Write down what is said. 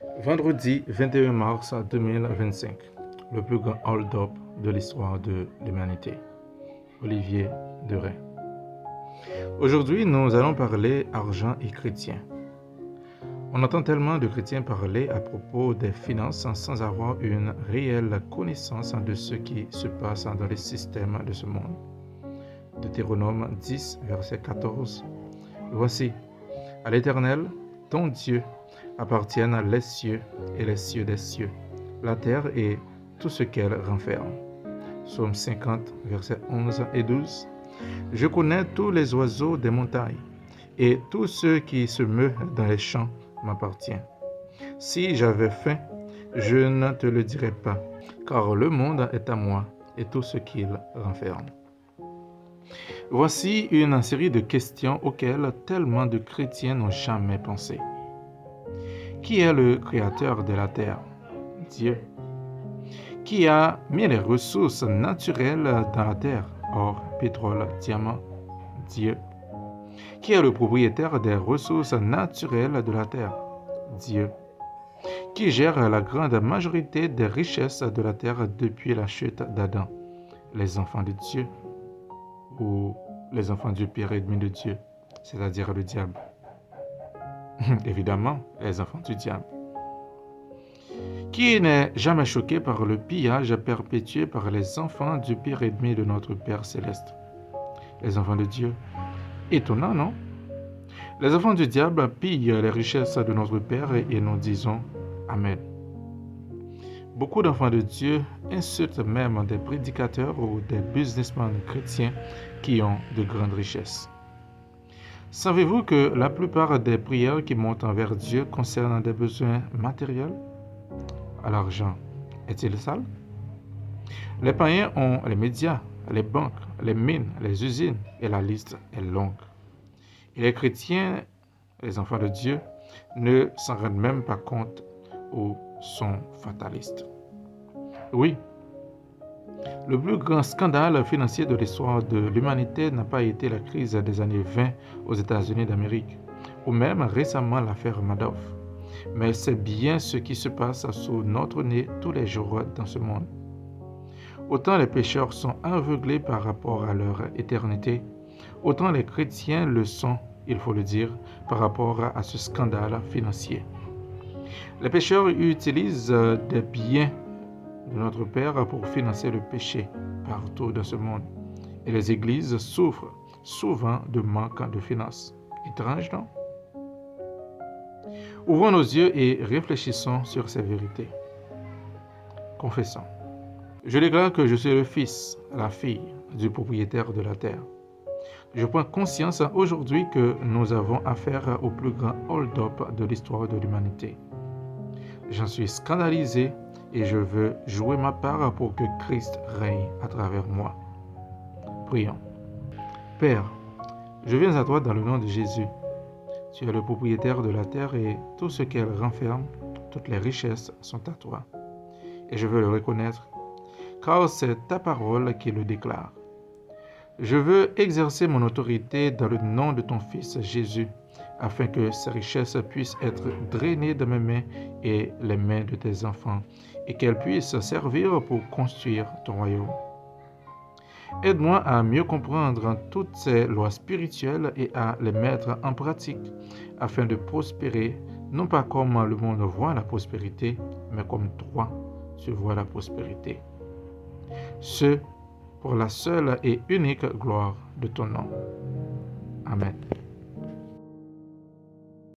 Vendredi 21 mars 2025, le plus grand hold-up de l'histoire de l'humanité. Olivier Deray. Aujourd'hui, nous allons parler argent et chrétien. On entend tellement de chrétiens parler à propos des finances sans avoir une réelle connaissance de ce qui se passe dans les systèmes de ce monde. Deutéronome 10, verset 14. Voici, à l'Éternel, ton Dieu, appartiennent les cieux et les cieux des cieux, la terre et tout ce qu'elle renferme. Psaume 50, versets 11 et 12. Je connais tous les oiseaux des montagnes, et tous ceux qui se meuvent dans les champs m'appartiennent. Si j'avais faim, je ne te le dirais pas, car le monde est à moi et tout ce qu'il renferme. Voici une série de questions auxquelles tellement de chrétiens n'ont jamais pensé. Qui est le créateur de la terre? Dieu. Qui a mis les ressources naturelles dans la terre? Or, pétrole, diamant, Dieu. Qui est le propriétaire des ressources naturelles de la terre? Dieu. Qui gère la grande majorité des richesses de la terre depuis la chute d'Adam? Les enfants de Dieu ou les enfants du pire ennemi de Dieu, c'est-à-dire le diable. Évidemment, les enfants du diable. Qui n'est jamais choqué par le pillage perpétué par les enfants du pire ennemi de notre Père céleste? Les enfants de Dieu. Étonnant, non? Les enfants du diable pillent les richesses de notre Père et nous disons Amen. Beaucoup d'enfants de Dieu insultent même des prédicateurs ou des businessmen chrétiens qui ont de grandes richesses. Savez-vous que la plupart des prières qui montent envers Dieu concernent des besoins matériels? L'argent est-il sale? Les païens ont les médias, les banques, les mines, les usines, et la liste est longue. Et les chrétiens, les enfants de Dieu, ne s'en rendent même pas compte ou sont fatalistes. Oui, le plus grand scandale financier de l'histoire de l'humanité n'a pas été la crise des années 20 aux États-Unis d'Amérique, ou même récemment l'affaire Madoff, mais c'est bien ce qui se passe sous notre nez tous les jours dans ce monde. Autant les pécheurs sont aveuglés par rapport à leur éternité, autant les chrétiens le sont, il faut le dire, par rapport à ce scandale financier. Les pécheurs utilisent des biens de notre Père pour financer le péché partout dans ce monde. Et les églises souffrent souvent de manque de finances. Étrange, non? Ouvrons nos yeux et réfléchissons sur ces vérités. Confessons. Je déclare que je suis le fils, la fille du propriétaire de la terre. Je prends conscience aujourd'hui que nous avons affaire au plus grand hold-up de l'histoire de l'humanité. J'en suis scandalisé et je veux jouer ma part pour que Christ règne à travers moi. Prions. Père, je viens à toi dans le nom de Jésus. Tu es le propriétaire de la terre et tout ce qu'elle renferme, toutes les richesses sont à toi. Et je veux le reconnaître, car c'est ta parole qui le déclare. Je veux exercer mon autorité dans le nom de ton Fils Jésus, afin que ces richesses puissent être drainées de mes mains et les mains de tes enfants, et qu'elles puissent servir pour construire ton royaume. Aide-moi à mieux comprendre toutes ces lois spirituelles et à les mettre en pratique, afin de prospérer, non pas comme le monde voit la prospérité, mais comme toi, tu vois la prospérité. Ce, pour la seule et unique gloire de ton nom. Amen.